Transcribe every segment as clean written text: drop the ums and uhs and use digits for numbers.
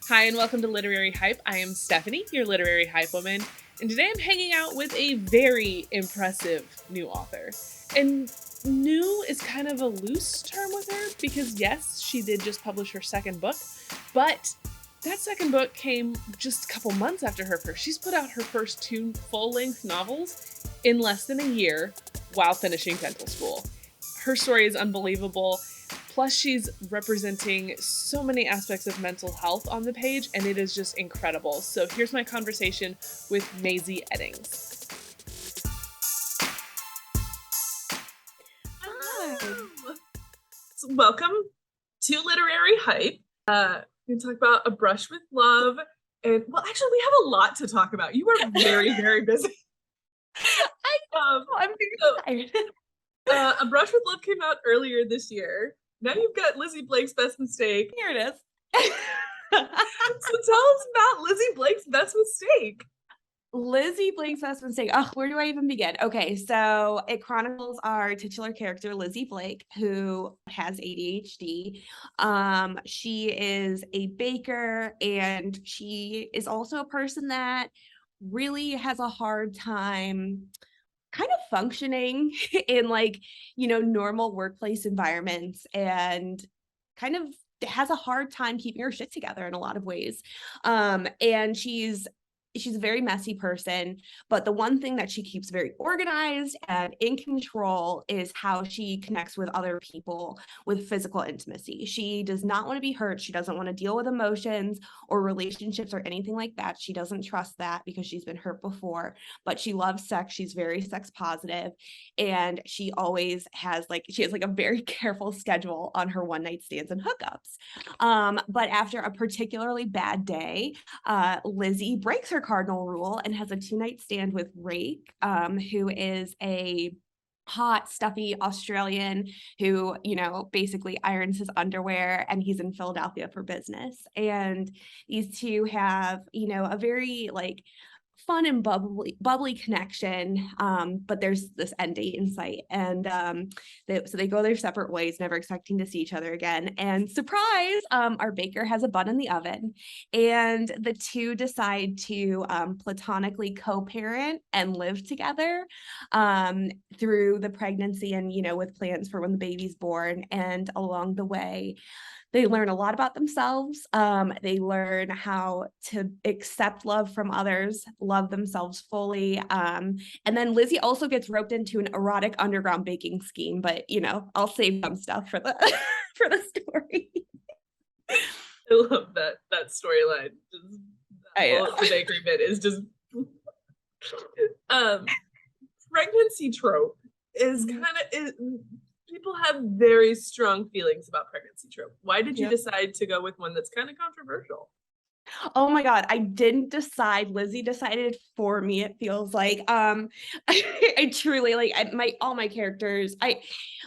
Hi, and welcome to Literary Hype. I am Stephanie, your literary hype woman, and today I'm hanging out with a very impressive new author. And new is kind of a loose term with her because, yes, she did just publish her second book, but that second book came just a couple months after her first. She's put out her first two full-length novels in less than a year while finishing dental school. Her story is unbelievable. Plus, she's representing so many aspects of mental health on the page, and it is just incredible. So here's my conversation with Mazey Eddings. Hello. So welcome to Literary Hype. We're going to talk about A Brush with Love. And, well, actually, we have a lot to talk about. You are very, very busy. I'm very excited. A Brush with Love came out earlier this year. Now you've got Lizzie Blake's Best Mistake. Here it is. So tell us about Lizzie Blake's Best Mistake. Lizzie Blake's Best Mistake. Oh, where do I even begin? Okay, so it chronicles our titular character, Lizzie Blake, who has ADHD. She is a baker, and she is also a person that really has a hard time kind of functioning in normal workplace environments, and kind of has a hard time keeping her shit together in a lot of ways. And she's a very messy person, but the one thing that she keeps very organized and in control is how she connects with other people with physical intimacy. She does not want to be hurt. She doesn't want to deal with emotions or relationships or anything like that. She doesn't trust that because she's been hurt before, but she loves sex. She's very sex positive, and she always has a very careful schedule on her one night stands and hookups. But after a particularly bad day, Lizzie breaks her cardinal rule and has a 2-night stand with Rake, who is a hot, stuffy Australian who, basically irons his underwear, and he's in Philadelphia for business. And these two have, a very fun and bubbly connection, but there's this end date in sight, and so they go their separate ways, never expecting to see each other again. And surprise, our baker has a bun in the oven, and the two decide to platonically co-parent and live together through the pregnancy, and with plans for when the baby's born. And along the way, they learn a lot about themselves. They learn how to accept love from others, love themselves fully. And then Lizzie also gets roped into an erotic underground baking scheme, but I'll save some stuff for the for the story. I love that storyline. The bakery bit is just pregnancy trope is kind of people have very strong feelings about pregnancy trope. Why did you decide to go with one that's kind of controversial? Oh my God, I didn't decide. Lizzie decided for me, it feels like. I truly all my characters.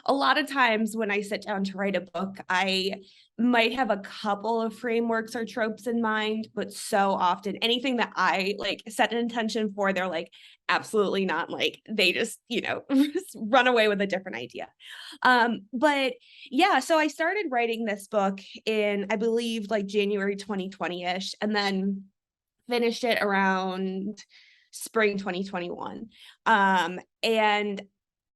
A lot of times when I sit down to write a book, I might have a couple of frameworks or tropes in mind, but so often anything that I set an intention for, they're absolutely not. They just run away with a different idea. But yeah, so I started writing this book in, I believe, January 2020-ish, and then finished it around spring 2021. And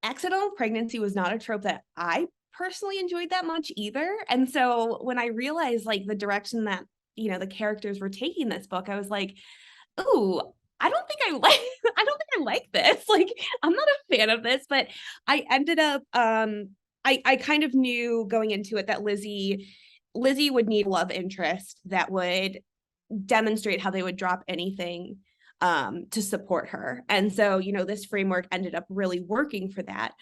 accidental pregnancy was not a trope that I personally enjoyed that much either. And so when I realized the direction that the characters were taking this book, I was like, ooh, I don't think I like this. I'm not a fan of this. But I ended up I kind of knew going into it that Lizzie would need a love interest that would demonstrate how they would drop anything to support her. And so, this framework ended up really working for that.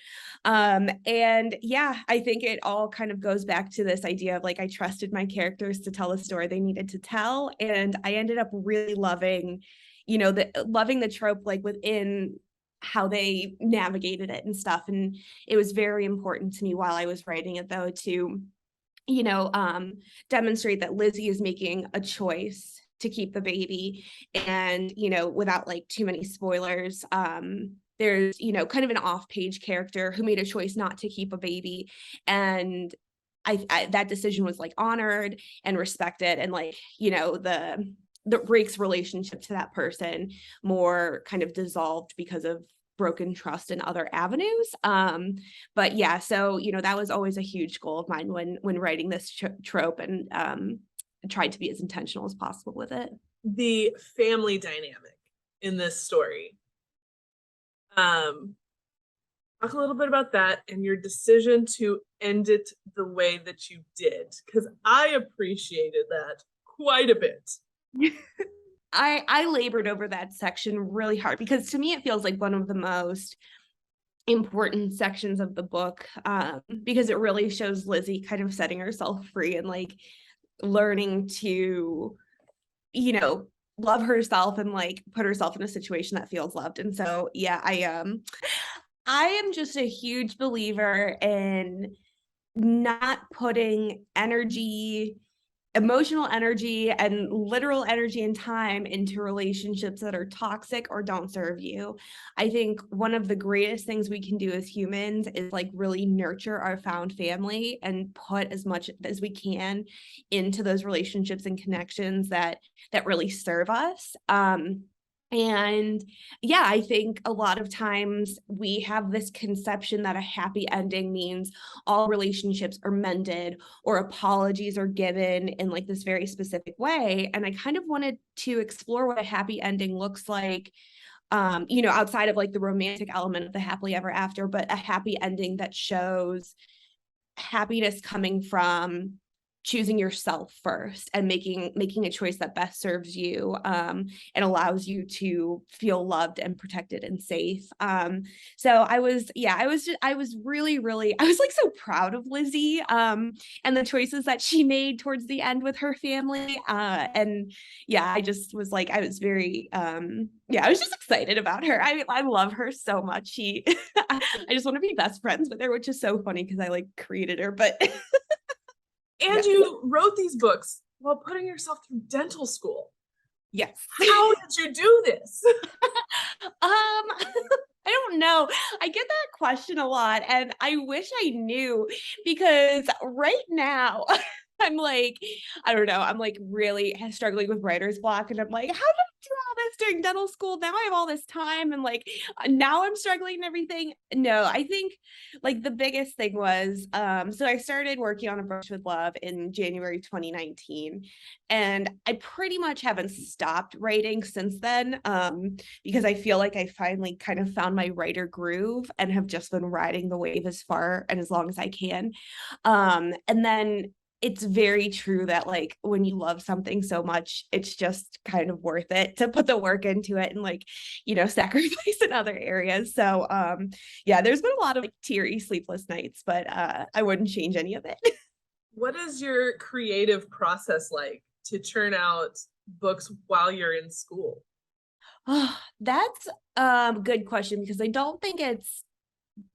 And yeah, I think it all kind of goes back to this idea of I trusted my characters to tell the story they needed to tell. And I ended up really loving, loving the trope within how they navigated it and stuff. And it was very important to me while I was writing it, though, to demonstrate that Lizzie is making a choice to keep the baby, and without too many spoilers, there's kind of an off-page character who made a choice not to keep a baby, and that decision was like honored and respected, and like, you know, the Rake's relationship to that person more kind of dissolved because of broken trust in other avenues. But yeah, so, you know, that was always a huge goal of mine when writing this trope, and tried to be as intentional as possible with it. The family dynamic in this story. Talk a little bit about that and your decision to end it the way that you did, because I appreciated that quite a bit. I labored over that section really hard, because to me it feels like one of the most important sections of the book, because it really shows Lizzie kind of setting herself free and like learning to, you know, love herself and like put herself in a situation that feels loved. And so yeah, I am just a huge believer in not putting energy, emotional energy, and literal energy and time into relationships that are toxic or don't serve you. I think one of the greatest things we can do as humans is like really nurture our found family and put as much as we can into those relationships and connections that really serve us. And yeah, I think a lot of times we have this conception that a happy ending means all relationships are mended or apologies are given in like this very specific way. And I kind of wanted to explore what a happy ending looks like, you know, outside of like the romantic element of the happily ever after, but a happy ending that shows happiness coming from choosing yourself first and making a choice that best serves you, and allows you to feel loved and protected and safe. So I was really I was like so proud of Lizzie, and the choices that she made towards the end with her family, and yeah, I just was like, I was very I was just excited about her. I love her so much. She I just want to be best friends with her, which is so funny because I like created her, but And you wrote these books while putting yourself through dental school. yes. How did you do this? I don't know. I get that question a lot, and I wish I knew, because right now I'm like, I don't know, I'm like really struggling with writer's block, and I'm like, how did I do all this during dental school? Now I have all this time, and like now I'm struggling and everything. No, I think like the biggest thing was, so I started working on A Brush with Love in January 2019, and I pretty much haven't stopped writing since then, because I feel like I finally kind of found my writer groove and have just been riding the wave as far and as long as I can. And then it's very true that like when you love something so much, it's just kind of worth it to put the work into it and like, you know, sacrifice in other areas. So yeah, there's been a lot of like teary, sleepless nights, but I wouldn't change any of it. What is your creative process like to churn out books while you're in school? Oh, that's a good question, because I don't think it's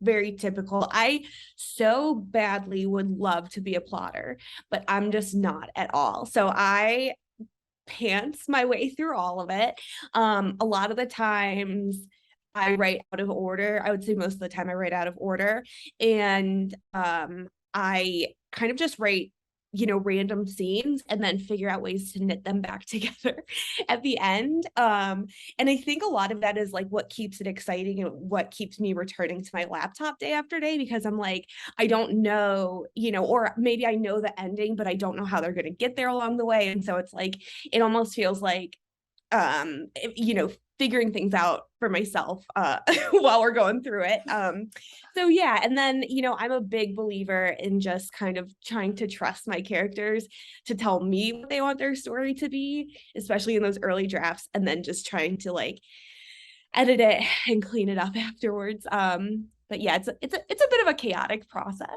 very typical. I so badly would love to be a plotter, but I'm just not at all. So I pants my way through all of it. A lot of the times I write out of order. I would say most of the time I write out of order. And I kind of just write, you know, random scenes and then figure out ways to knit them back together at the end. And I think a lot of that is like what keeps it exciting and what keeps me returning to my laptop day after day, because I'm like, I don't know, you know, or maybe I know the ending, but I don't know how they're going to get there along the way. And so it's like, it almost feels like, you know, figuring things out for myself while we're going through it. So yeah, and then, you know, I'm a big believer in just kind of trying to trust my characters to tell me what they want their story to be, especially in those early drafts, and then just trying to like edit it and clean it up afterwards. But yeah, it's a bit of a chaotic process.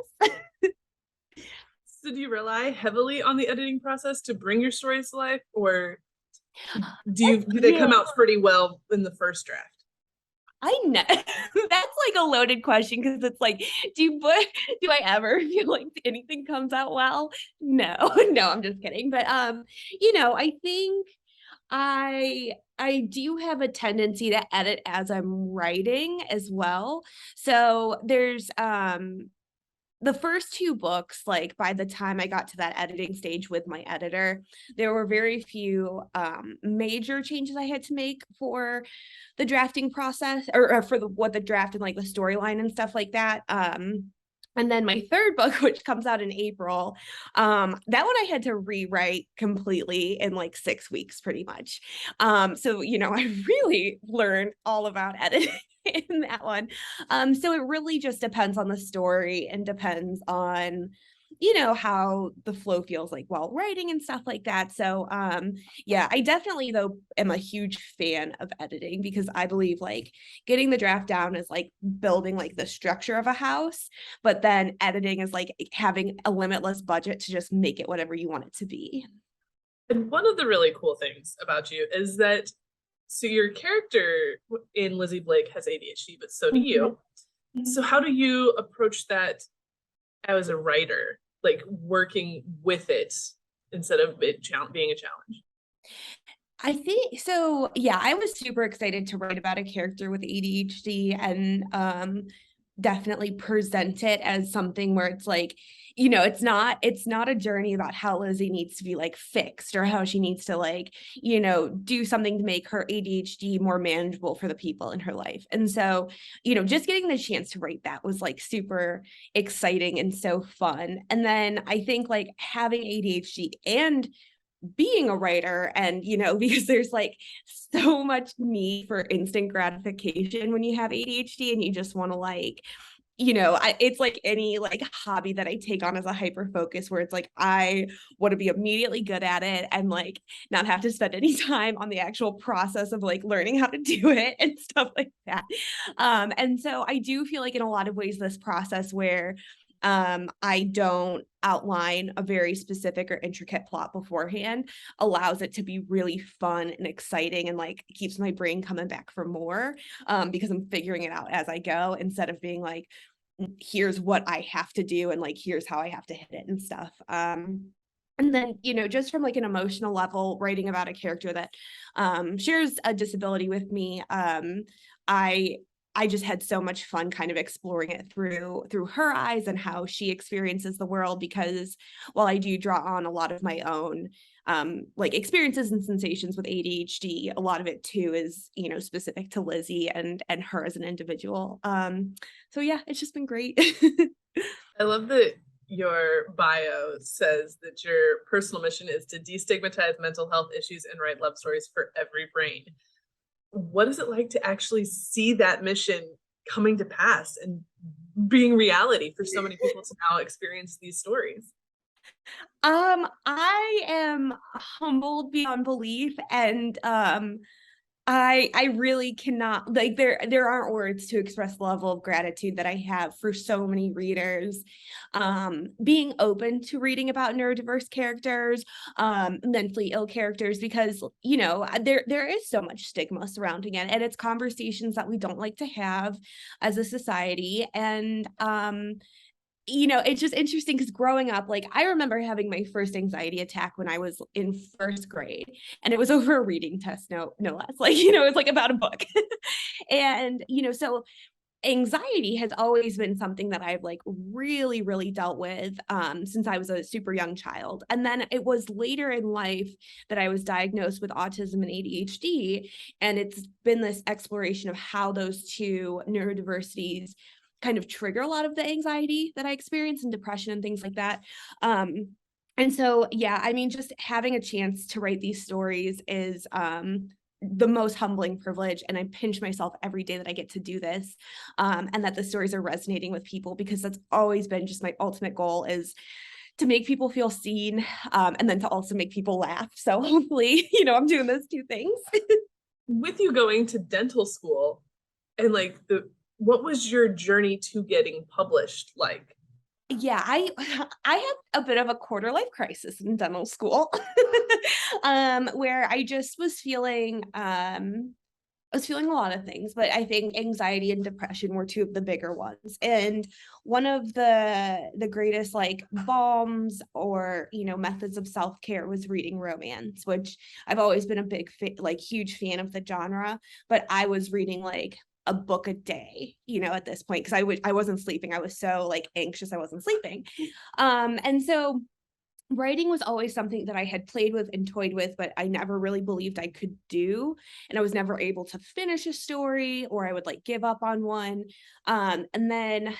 So do you rely heavily on the editing process to bring your stories to life, or do they come out pretty well in the first draft? I know that's like a loaded question, because it's like, do I ever feel like anything comes out well? No, no, I'm just kidding. But you know, I think I do have a tendency to edit as I'm writing as well. So there's the first two books, like by the time I got to that editing stage with my editor, there were very few major changes I had to make for the drafting process, or for what the draft and like the storyline and stuff like that. And then my third book, which comes out in April, that one I had to rewrite completely in like 6 weeks, pretty much. So, I really learned all about editing in that one. So it really just depends on the story and depends on, how the flow feels like while writing and stuff like that. So, yeah, I definitely, though, am a huge fan of editing because I believe like getting the draft down is like building like the structure of a house, but then editing is like having a limitless budget to just make it whatever you want it to be. And one of the really cool things about you is that, so your character in Lizzie Blake has ADHD, but so do you. Mhm. So how do you approach that as a writer, like working with it instead of it being a challenge? I think so. Yeah, I was super excited to write about a character with ADHD and definitely present it as something where it's like, it's not a journey about how Lizzie needs to be like fixed or how she needs to like, do something to make her ADHD more manageable for the people in her life. And so, just getting the chance to write that was like super exciting and so fun. And then I think like having ADHD and being a writer and because there's like so much need for instant gratification when you have ADHD and you just want to like it's like any like hobby that I take on as a hyper focus where it's like I want to be immediately good at it and like not have to spend any time on the actual process of like learning how to do it and stuff like that. And so I do feel like in a lot of ways this process where I don't outline a very specific or intricate plot beforehand allows it to be really fun and exciting and like keeps my brain coming back for more because I'm figuring it out as I go instead of being like, here's what I have to do and like here's how I have to hit it and stuff. And then, just from like an emotional level, writing about a character that shares a disability with me, I I just had so much fun kind of exploring it through her eyes and how she experiences the world because while I do draw on a lot of my own like experiences and sensations with ADHD, a lot of it too is, specific to Lizzie and her as an individual. So yeah, it's just been great. I love that your bio says that your personal mission is to destigmatize mental health issues and write love stories for every brain. What is it like to actually see that mission coming to pass and being reality for so many people to now experience these stories? I am humbled beyond belief and I really cannot like there aren't words to express the level of gratitude that I have for so many readers being open to reading about neurodiverse characters, mentally ill characters because there is so much stigma surrounding it and it's conversations that we don't like to have as a society and it's just interesting because growing up, like I remember having my first anxiety attack when I was in first grade, and it was over a reading test, no less. Like, it's like about a book. And, so anxiety has always been something that I've like really, really dealt with since I was a super young child. And then it was later in life that I was diagnosed with autism and ADHD. And it's been this exploration of how those two neurodiversities kind of trigger a lot of the anxiety that I experience and depression and things like that. And so, yeah, I mean, just having a chance to write these stories is the most humbling privilege. And I pinch myself every day that I get to do this and that the stories are resonating with people because that's always been just my ultimate goal is to make people feel seen and then to also make people laugh. So hopefully, I'm doing those two things. With you going to dental school and like what was your journey to getting published like? Yeah, I had a bit of a quarter life crisis in dental school, where I just was feeling a lot of things, but I think anxiety and depression were two of the bigger ones. And one of the greatest like balms or methods of self-care was reading romance, which I've always been a big huge fan of the genre, but I was reading like a book a day, at this point, because I wasn't sleeping. I was so like anxious I wasn't sleeping. And so writing was always something that I had played with and toyed with, but I never really believed I could do. And I was never able to finish a story, or I would like give up on one. And then,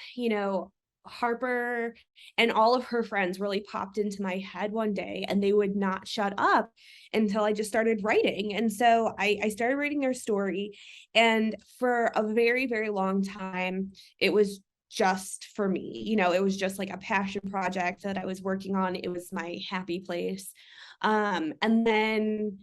Harper and all of her friends really popped into my head one day, and they would not shut up until I just started writing. And so I started writing their story. And for a very, very long time, it was just for me. It was just like a passion project that I was working on. It was my happy place. And then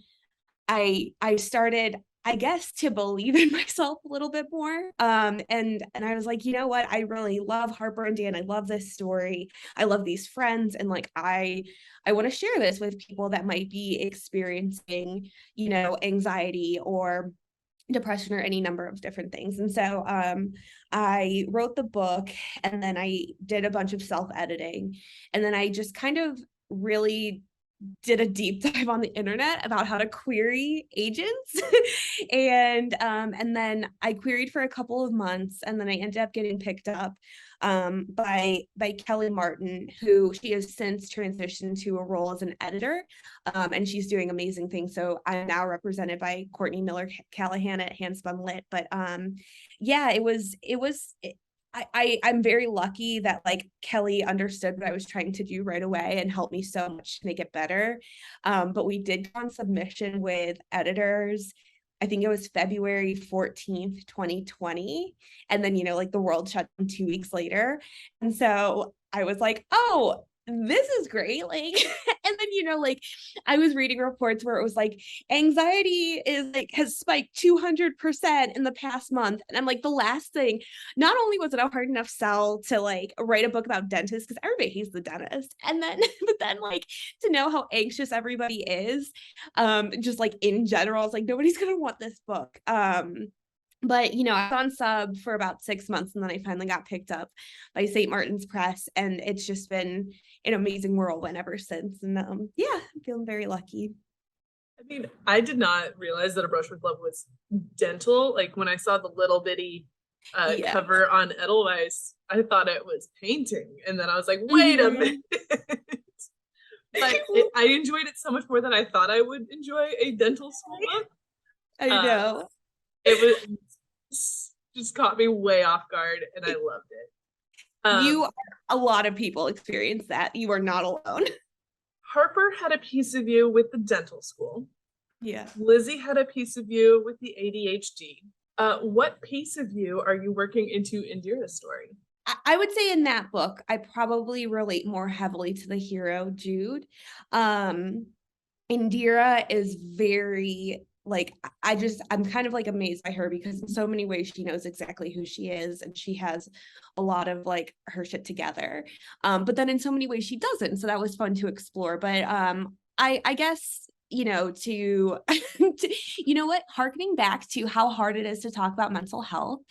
I started, I guess, to believe in myself a little bit more. And I was like, you know what? I really love Harper and Dan. I love this story. I love these friends. And like, I want to share this with people that might be experiencing, anxiety or depression or any number of different things. And so I wrote the book, and then I did a bunch of self-editing, and then I just kind of really did a deep dive on the internet about how to query agents. And then I queried for a couple of months, and then I ended up getting picked up by Kelly Martin, who she has since transitioned to a role as an editor, and she's doing amazing things. So I'm now represented by Courtney Miller Callahan at Handspun Lit. But yeah, I'm very lucky that like Kelly understood what I was trying to do right away and helped me so much to make it better. But we did go on submission with editors. I think it was February 14th, 2020. And then, like the world shut down 2 weeks later. And so I was like, oh, this is great. Like, and then, like I was reading reports where it was like anxiety has spiked 200% in the past month. And I'm like, the last thing, not only was it a hard enough sell to like write a book about dentists, because everybody hates the dentist. And then, but then like to know how anxious everybody is, just like in general, it's like, nobody's going to want this book. But, I was on sub for about 6 months, and then I finally got picked up by St. Martin's Press, and it's just been an amazing whirlwind ever since. And yeah, I'm feeling very lucky. I mean, I did not realize that A Brush with Love was dental. Like when I saw the little bitty cover on Edelweiss, I thought it was painting. And then I was like, wait a minute. But I enjoyed it so much more than I thought I would enjoy a dental school book. I know. It was just caught me way off guard, and I loved it. A lot of people experience that. You are not alone. Harper had a piece of you with the dental school. Yeah. Lizzie had a piece of you with the ADHD. What piece of you are you working into Indira's story? I would say in that book, I probably relate more heavily to the hero, Jude. Indira is very like, I'm kind of like amazed by her, because in so many ways she knows exactly who she is, and she has a lot of like her shit together. But then in so many ways she doesn't. So that was fun to explore. But I guess, to harkening back to how hard it is to talk about mental health,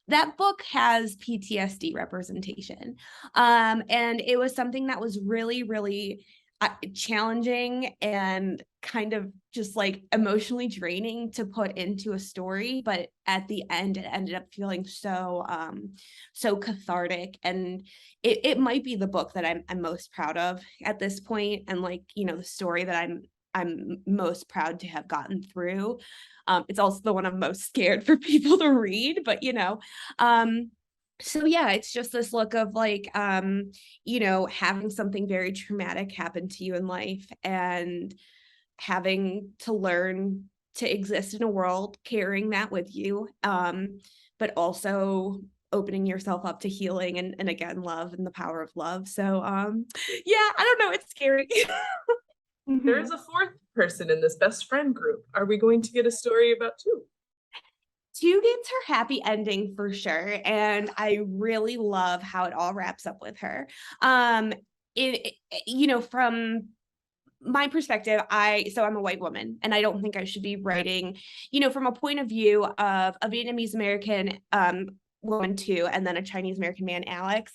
that book has PTSD representation. And it was something that was really, really challenging and kind of just like emotionally draining to put into a story, but at the end it ended up feeling so cathartic, and it might be the book that I'm most proud of at this point, and like the story that I'm most proud to have gotten through. It's also the one I'm most scared for people to read, but so yeah, it's just this look of like, having something very traumatic happen to you in life, and having to learn to exist in a world carrying that with you, but also opening yourself up to healing and again, love and the power of love. So yeah, I don't know, it's scary. There is a fourth person in this best friend group. Are we going to get a story about two? Two gets her happy ending for sure, and I really love how it all wraps up with her. From my perspective, I'm a white woman, and I don't think I should be writing, from a point of view of a Vietnamese American woman too, and then a Chinese American man, Alex.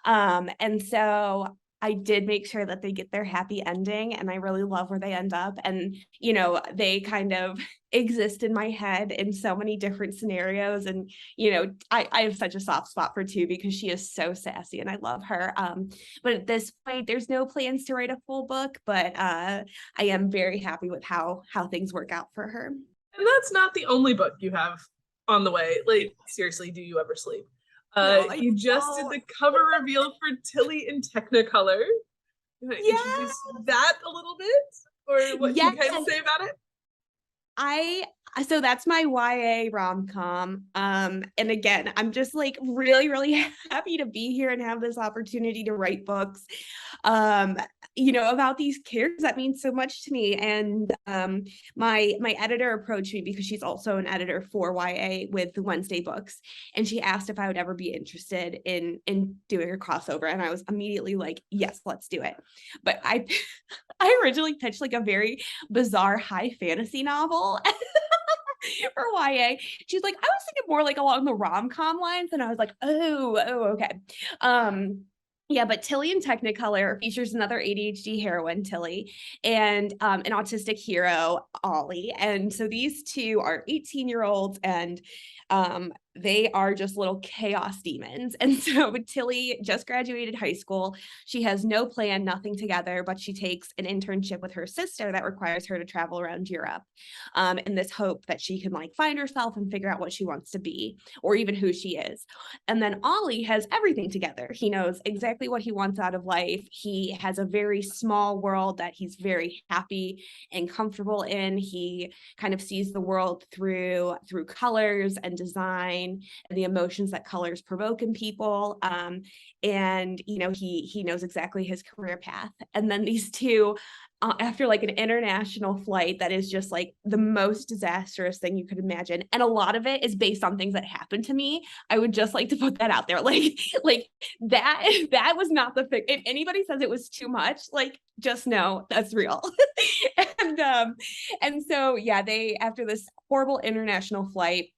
And so I did make sure that they get their happy ending, and I really love where they end up. And, you know, they kind of exist in my head in so many different scenarios. And, you know, I have such a soft spot for two because she is so sassy and I love her. But at this point, there's no plans to write a full book, but I am very happy with how things work out for her. And that's not the only book you have on the way. Like, seriously, do you ever sleep? No, You just did the cover reveal for Tilly in Technicolor. You want to introduce that a little bit? Or what you can say about it? So that's my YA rom-com. And again, I'm just like really, really happy to be here and have this opportunity to write books, you know, about these characters that mean so much to me. And my editor approached me because she's also an editor for YA with the Wednesday books. And she asked if I would ever be interested in doing a crossover. And I was immediately like, yes, let's do it. But I originally pitched like a very bizarre high fantasy novel for YA. She's like, I was thinking more like along the rom-com lines. And I was like, oh, okay. Yeah, but Tilly in Technicolor features another ADHD heroine, Tilly, and an autistic hero, Ollie. And so these two are 18-year-olds, and they are just little chaos demons. And so Tilly just graduated high school. She has no plan, nothing together, but she takes an internship with her sister that requires her to travel around Europe in this hope that she can like find herself and figure out what she wants to be or even who she is. And then Ollie has everything together. He knows exactly what he wants out of life. He has a very small world that he's very happy and comfortable in. He kind of sees the world through colors and design and the emotions that colors provoke in people. And, you know, he knows exactly his career path. And then these two, after like an international flight that is just like the most disastrous thing you could imagine. And a lot of it is based on things that happened to me. I would just like to put that out there. Like that was not the thing. If anybody says it was too much, like just know that's real. And so, yeah, they, after this horrible international flight,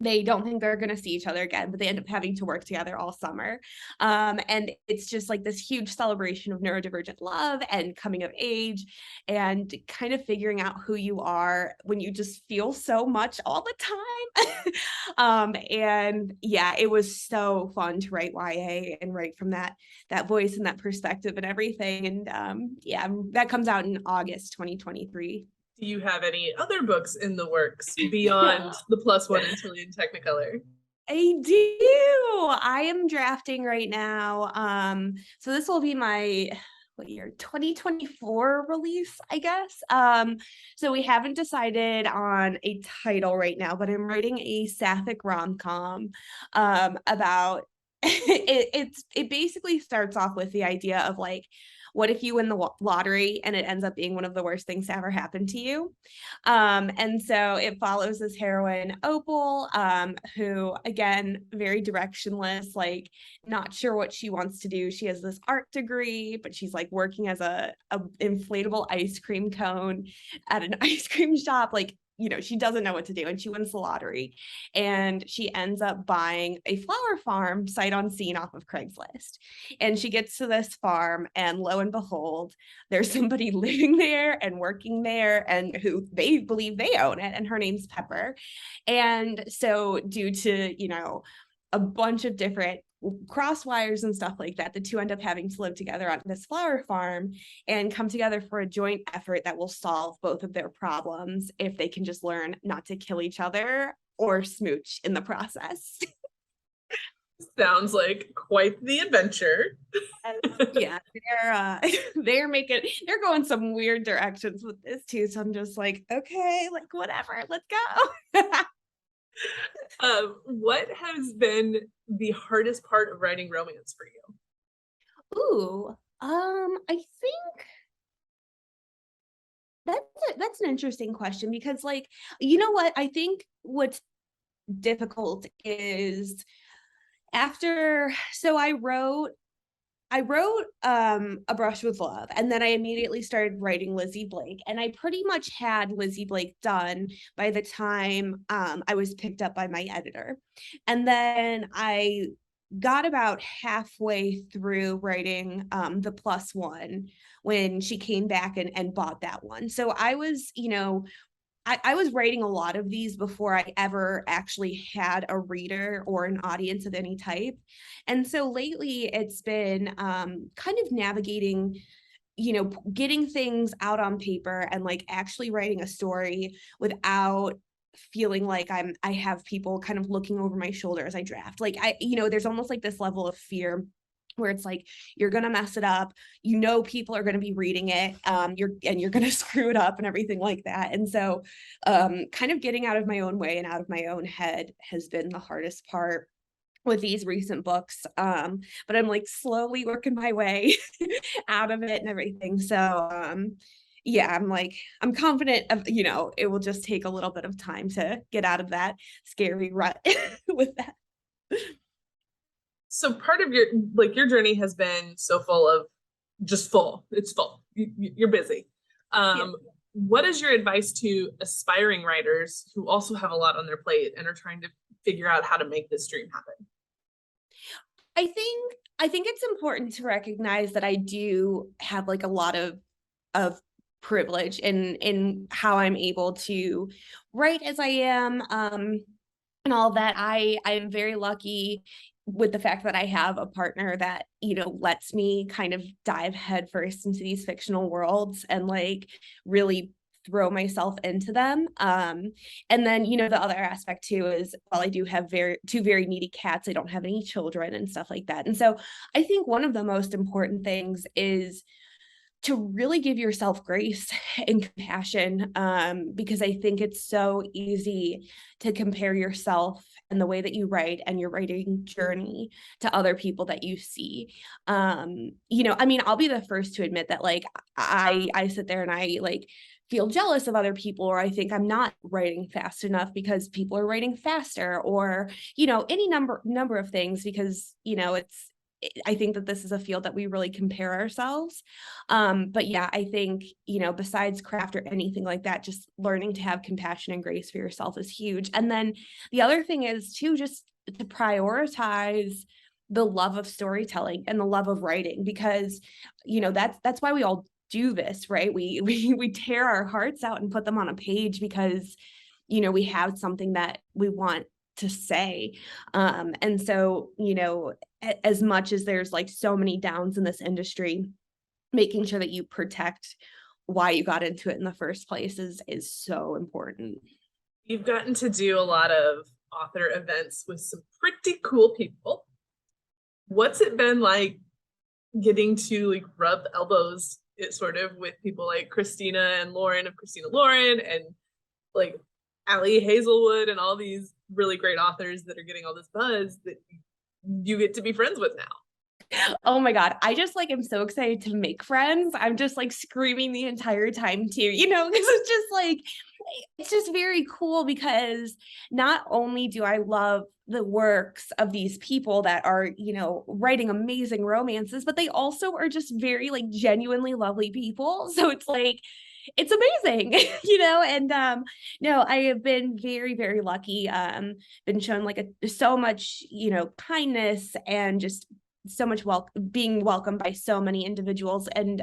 they don't think they're going to see each other again, but they end up having to work together all summer. And it's just like this huge celebration of neurodivergent love and coming of age and kind of figuring out who you are when you just feel so much all the time. And yeah, it was so fun to write YA and write from that voice and that perspective and everything. And yeah, that comes out in August 2023. Do you have any other books in the works beyond the +1 and Tilly in Technicolor? I do. I am drafting right now. So this will be my 2024 release, I guess. So we haven't decided on a title right now, but I'm writing a sapphic rom-com about it basically starts off with the idea of like, what if you win the lottery and it ends up being one of the worst things to ever happen to you? And so it follows this heroine, Opal, who, again, very directionless, like not sure what she wants to do. She has this art degree, but she's like working as a inflatable ice cream cone at an ice cream shop. Like, you know, she doesn't know what to do, and she wins the lottery, and she ends up buying a flower farm sight unseen off of Craigslist. And she gets to this farm, and lo and behold, there's somebody living there and working there, and who they believe they own it, and her name's Pepper. And so due to, you know, a bunch of different cross wires and stuff like that, the two end up having to live together on this flower farm and come together for a joint effort that will solve both of their problems if they can just learn not to kill each other or smooch in the process. Sounds like quite the adventure. Yeah, they're going some weird directions with this too. So I'm just like, okay, like whatever, let's go. What has been the hardest part of writing romance for you? Ooh, I think that's an interesting question because, like, you know what? I think what's difficult is so I wrote A Brush with Love, and then I immediately started writing Lizzie Blake, and I pretty much had Lizzie Blake done by the time I was picked up by my editor. And then I got about halfway through writing the plus one when she came back and bought that one. So I was, I was writing a lot of these before I ever actually had a reader or an audience of any type. And so lately it's been kind of navigating, getting things out on paper and like actually writing a story without feeling like I have people kind of looking over my shoulder as I draft. Like there's almost like this level of fear where it's like you're gonna mess it up, people are gonna be reading it, you're gonna screw it up and everything like that. And so kind of getting out of my own way and out of my own head has been the hardest part with these recent books. But I'm like slowly working my way out of it and everything. So yeah, I'm confident of, it will just take a little bit of time to get out of that scary rut with that. So part of your journey has been so full of just full. It's full. You're busy. Yeah. What is your advice to aspiring writers who also have a lot on their plate and are trying to figure out how to make this dream happen? I think it's important to recognize that I do have like a lot of privilege in how I'm able to write as I am, and all that. I'm very lucky with the fact that I have a partner that, lets me kind of dive headfirst into these fictional worlds and like really throw myself into them. And then, the other aspect too is while I do have two very needy cats, I don't have any children and stuff like that. And so I think one of the most important things is to really give yourself grace and compassion, because I think it's so easy to compare yourself and the way that you write and your writing journey to other people that you see. I'll be the first to admit that like I sit there and I like feel jealous of other people, or I think I'm not writing fast enough because people are writing faster, or any number of things, because I think that this is a field that we really compare ourselves. But yeah, I think, besides craft or anything like that, just learning to have compassion and grace for yourself is huge. And then the other thing is too, just to prioritize the love of storytelling and the love of writing, because, that's why we all do this, right? We tear our hearts out and put them on a page because, we have something that we want to say. And so, as much as there's like so many downs in this industry, making sure that you protect why you got into it in the first place is so important. You've gotten to do a lot of author events with some pretty cool people. What's it been like getting to like rub elbows with people like Christina and Lauren of Christina Lauren, and like Allie Hazelwood, and all these really great authors that are getting all this buzz that you get to be friends with now? Oh my God. I just like am so excited to make friends. I'm just like screaming the entire time too, because it's just very cool, because not only do I love the works of these people that are, writing amazing romances, but they also are just very like genuinely lovely people. So it's like, it's amazing, and no, I have been very, very lucky, been shown like so much, kindness, and just so much being welcomed by so many individuals. And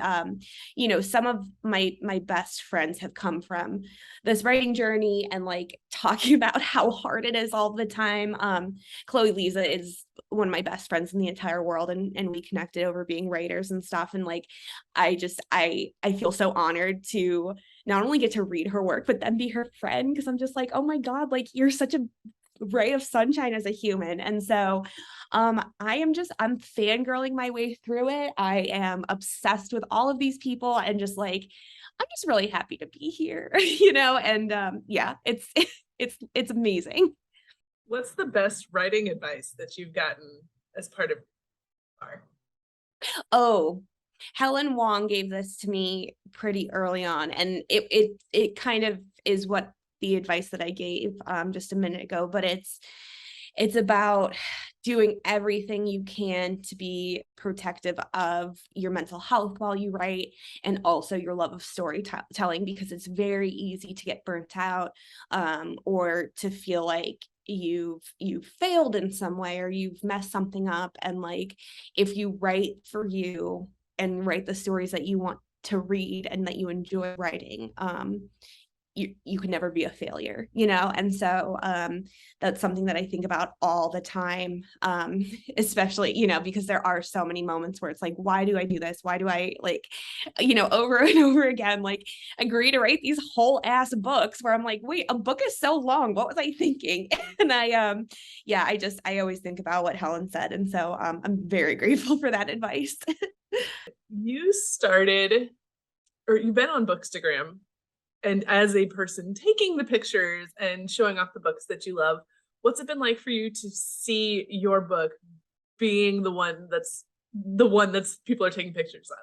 some of my best friends have come from this writing journey, and like talking about how hard it is all the time. Chloe Lisa is one of my best friends in the entire world, and we connected over being writers and stuff. And like I feel so honored to not only get to read her work, but then be her friend, because I'm just like, oh my God, like you're such a ray of sunshine as a human. And so I'm fangirling my way through it. I am obsessed with all of these people, and just like I'm just really happy to be here, and yeah, it's amazing. What's the best writing advice that you've gotten as part of art? Oh, Helen Wong gave this to me pretty early on, and it kind of is what the advice that I gave just a minute ago, but it's about doing everything you can to be protective of your mental health while you write, and also your love of storytelling, because it's very easy to get burnt out, or to feel like you've failed in some way, or you've messed something up, and like if you write for you and write the stories that you want to read and that you enjoy writing, you can never be a failure, and so that's something that I think about all the time, especially because there are so many moments where it's like, why do I do this, why do I like over and over again like agree to write these whole ass books where I'm like, wait, a book is so long, what was I thinking? And I always think about what Helen said, and so I'm very grateful for that advice. You started, or you've been on Bookstagram, and as a person taking the pictures and showing off the books that you love, what's it been like for you to see your book being the one that's people are taking pictures of?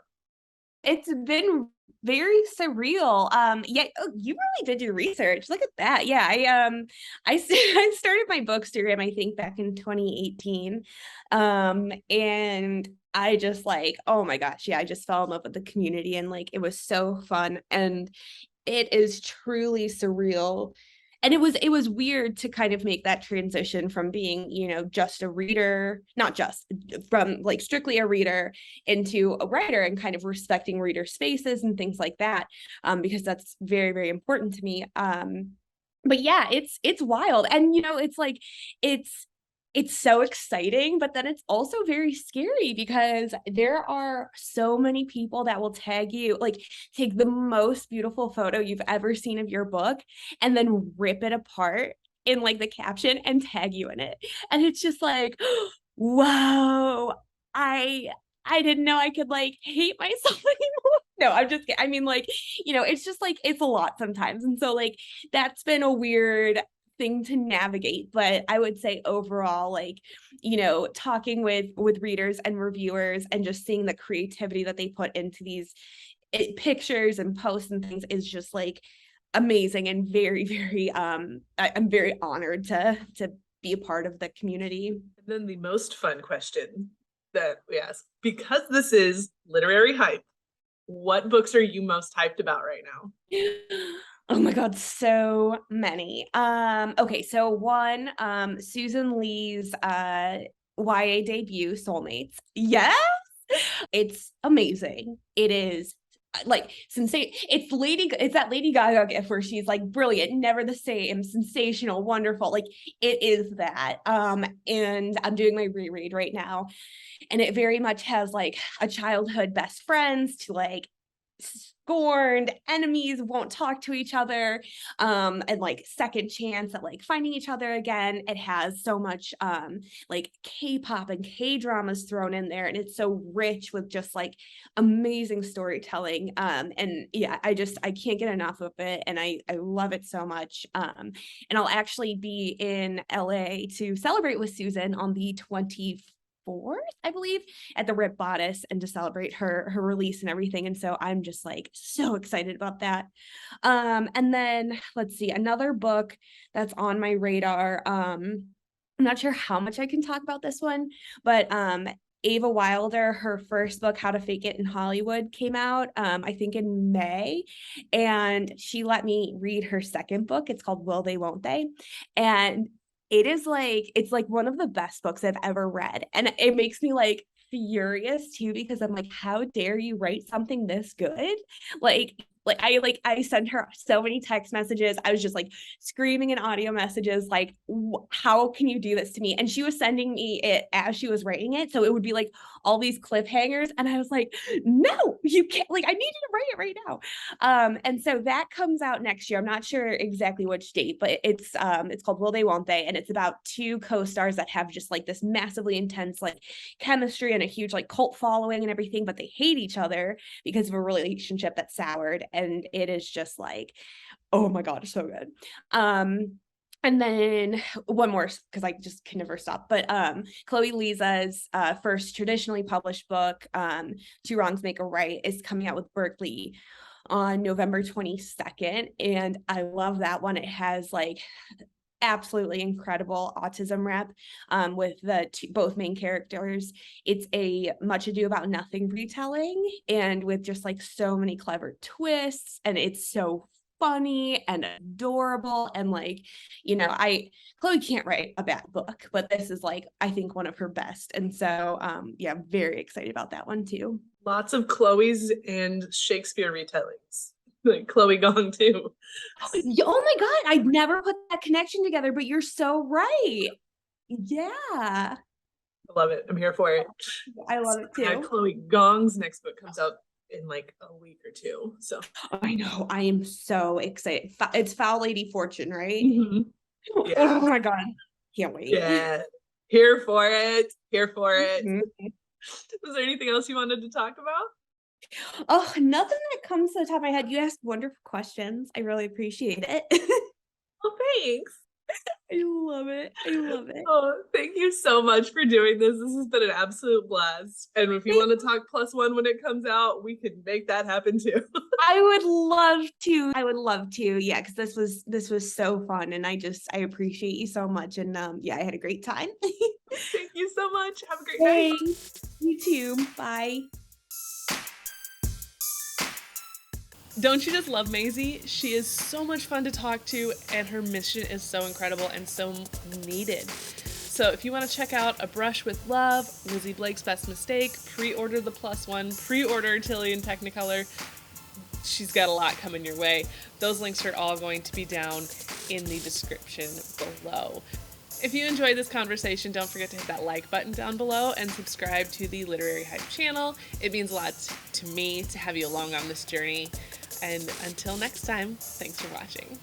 It's been very surreal. Yeah, oh, you really did your research. Look at that. Yeah, I started my Bookstagram, I think, back in 2018. And I just like, oh my gosh, yeah, I just fell in love with the community, and like it was so fun, and it is truly surreal. And it was weird to kind of make that transition from being, just a reader, not just from like strictly a reader, into a writer, and kind of respecting reader spaces and things like that, because that's very, very important to me. But yeah, it's wild. And it's like it's so exciting, but then it's also very scary because there are so many people that will tag you, like take the most beautiful photo you've ever seen of your book and then rip it apart in like the caption and tag you in it. And it's just like, whoa, I didn't know I could like hate myself anymore. No, I'm just kidding. I mean, like, it's just like it's a lot sometimes. And so like that's been a weird thing to navigate, but I would say overall, like, talking with readers and reviewers and just seeing the creativity that they put into these pictures and posts and things is just like amazing, and very, very I'm very honored to be a part of the community. And then the most fun question that we ask, because this is literary hype, what books are you most hyped about right now? Oh my God, so many. Okay, so one, Susan Lee's YA debut, Soulmates. Yes, it's amazing. It is like it's that Lady Gaga gift where she's like brilliant, never the same, sensational, wonderful. Like it is that. And I'm doing my reread right now, and it very much has like a childhood best friends to like scorned enemies, won't talk to each other, and like second chance at like finding each other again. It has so much like K-pop and K-dramas thrown in there, and it's so rich with just like amazing storytelling, and yeah, I can't get enough of it, and I love it so much. And I'll actually be in LA to celebrate with Susan on the 24th, I believe, at the Rip Bodice, and to celebrate her release and everything. And so I'm just like so excited about that. And then let's see, another book that's on my radar. I'm not sure how much I can talk about this one, but Ava Wilder, her first book, How to Fake It in Hollywood, came out, I think in May, and she let me read her second book. It's called Will They, Won't They? And it's like one of the best books I've ever read. And it makes me like furious too, because I'm like, how dare you write something this good? I sent her so many text messages. I was just like screaming in audio messages, like, how can you do this to me? And she was sending me it as she was writing it. So it would be like all these cliffhangers. And I was like, no, you can't, like, I need you to write it right now. And so that comes out next year. I'm not sure exactly which date, but it's called Will They, Won't They? And it's about two co-stars that have just like this massively intense like chemistry and a huge like cult following and everything, but they hate each other because of a relationship that's soured. And it is just like, oh my God, so good. And then one more, because I just can never stop, but Chloe Liza's first traditionally published book, Two Wrongs Make a Right, is coming out with Berkeley on November 22nd. And I love that one. It has like absolutely incredible autism rep with the both main characters. It's a Much Ado About Nothing retelling, and with just like so many clever twists, and it's so funny and adorable. And like, you know, Chloe can't write a bad book, but this is like, I think one of her best. And so, yeah, I'm very excited about that one too. Lots of Chloe's and Shakespeare retellings. Like Chloe Gong too. Oh my God, I'd never put that connection together, but you're so right. Yeah. I love it. I'm here for it. I love it too. Chloe Gong's next book comes out in like a week or two. So I know. I am so excited. It's Foul Lady Fortune, right? yeah. Oh my God. Can't wait. Yeah. Here for it. Here for it. Mm-hmm. Was there anything else you wanted to talk about? Oh, nothing that comes to the top of my head. You asked wonderful questions. I really appreciate it. Well, thanks. I love it. I love it. Oh, thank you so much for doing this. This has been an absolute blast. And if you want to talk +1 when it comes out, we could make that happen too. I would love to. I would love to. Yeah, because this was so fun, and I appreciate you so much. And yeah, I had a great time. Thank you so much. Have a great night. You too. Bye. Don't you just love Mazey? She is so much fun to talk to, and her mission is so incredible and so needed. So if you want to check out A Brush with Love, Lizzie Blake's Best Mistake, pre-order the +1, pre-order Tilly in Technicolor, she's got a lot coming your way. Those links are all going to be down in the description below. If you enjoyed this conversation, don't forget to hit that like button down below and subscribe to the Literary Hype channel. It means a lot to me to have you along on this journey. And until next time, thanks for watching.